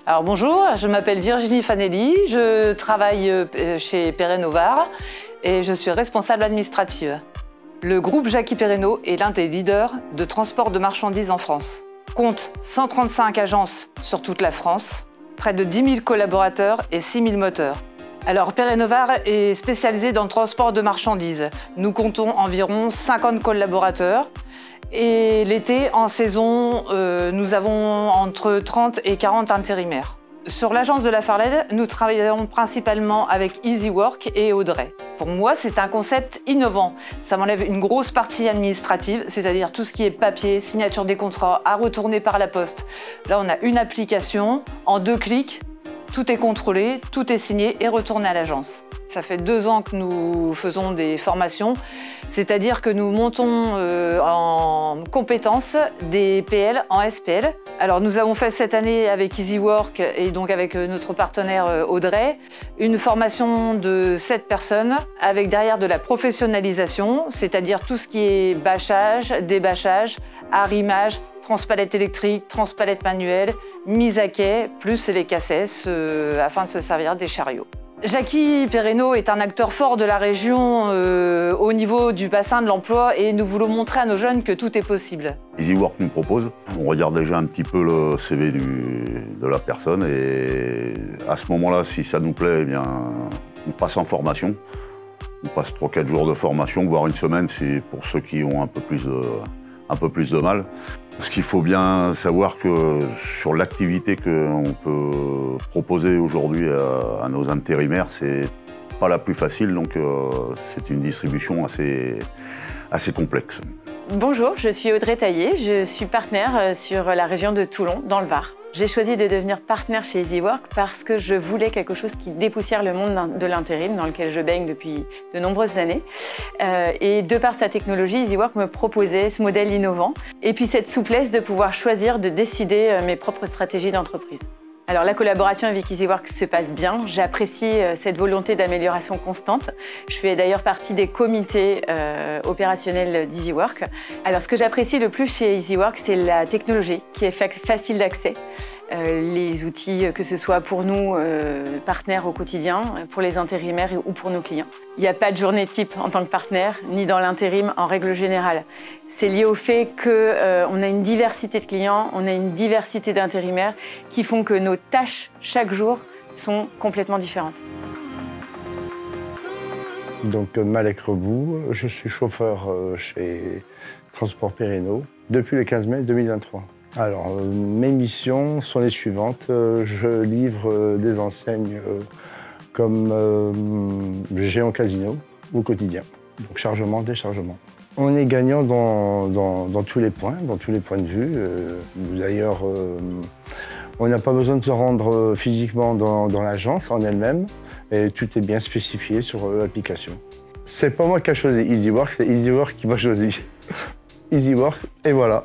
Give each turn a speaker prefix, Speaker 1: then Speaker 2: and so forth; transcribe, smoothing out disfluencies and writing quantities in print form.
Speaker 1: Alors bonjour, je m'appelle Virginie Fanelli, je travaille chez Perrenovar et je suis responsable administrative. Le groupe Jackie Perrenot est l'un des leaders de transport de marchandises en France. Compte 135 agences sur toute la France, près de 10 000 collaborateurs et 6 000 moteurs. Alors Perrenovar est spécialisé dans le transport de marchandises. Nous comptons environ 50 collaborateurs. Et l'été, en saison, nous avons entre 30 et 40 intérimaires. Sur l'agence de la Farled, nous travaillons principalement avec EasyWork et Audrey. Pour moi, c'est un concept innovant. Ça m'enlève une grosse partie administrative, c'est-à-dire tout ce qui est papier, signature des contrats, à retourner par la poste. Là, on a une application, en 2 clics, tout est contrôlé, tout est signé et retourné à l'agence. Ça fait 2 ans que nous faisons des formations, c'est-à-dire que nous montons en compétences des PL en SPL. Alors nous avons fait cette année avec EasyWork et donc avec notre partenaire Audrey, une formation de 7 personnes avec derrière de la professionnalisation, c'est-à-dire tout ce qui est bâchage, débâchage, arrimage, transpalette électrique, transpalette manuelle, mise à quai, plus les cassesses afin de se servir des chariots. Jackie Perrenot est un acteur fort de la région au niveau du bassin de l'emploi et nous voulons montrer à nos jeunes que tout est possible.
Speaker 2: EasyWork nous propose, on regarde déjà un petit peu le CV de la personne et à ce moment-là, si ça nous plaît, eh bien, on passe en formation. On passe 3-4 jours de formation, voire une semaine, c'est pour ceux qui ont un peu plus de mal. Parce qu'il faut bien savoir que sur l'activité qu'on peut proposer aujourd'hui à nos intérimaires, c'est pas la plus facile, donc c'est une distribution assez complexe.
Speaker 3: Bonjour, je suis Audrey Taillé, je suis partenaire sur la région de Toulon, dans le Var. J'ai choisi de devenir partenaire chez EasyWork parce que je voulais quelque chose qui dépoussière le monde de l'intérim dans lequel je baigne depuis de nombreuses années. Et de par sa technologie, EasyWork me proposait ce modèle innovant et puis cette souplesse de pouvoir choisir, de décider mes propres stratégies d'entreprise. Alors la collaboration avec EasyWork se passe bien, j'apprécie cette volonté d'amélioration constante. Je fais d'ailleurs partie des comités opérationnels d'EasyWork. Alors ce que j'apprécie le plus chez EasyWork, c'est la technologie qui est facile d'accès. Les outils, que ce soit pour nous, partenaires au quotidien, pour les intérimaires ou pour nos clients. Il n'y a pas de journée type en tant que partenaire, ni dans l'intérim en règle générale. C'est lié au fait qu'on a une diversité de clients, on a une diversité d'intérimaires qui font que nos tâches chaque jour sont complètement différentes.
Speaker 4: Donc Malek Rebou, je suis chauffeur chez Transport Perrenot depuis le 15 mai 2023. Alors, mes missions sont les suivantes. Je livre des enseignes comme Géant Casino au quotidien. Donc, chargement, déchargement. On est gagnant dans tous les points de vue. D'ailleurs, on n'a pas besoin de se rendre physiquement dans l'agence en elle-même. Et tout est bien spécifié sur l'application. C'est pas moi qui ai choisi EasyWork, c'est EasyWork qui m'a choisi. EasyWork, et voilà.